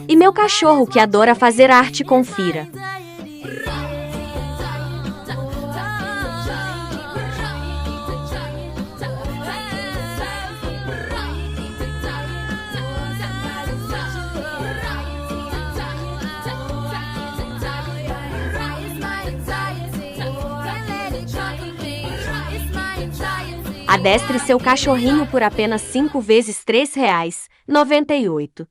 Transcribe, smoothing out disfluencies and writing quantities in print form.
E meu cachorro que adora fazer arte, confira. Adestre seu cachorrinho por apenas 5 vezes R$ 3,98.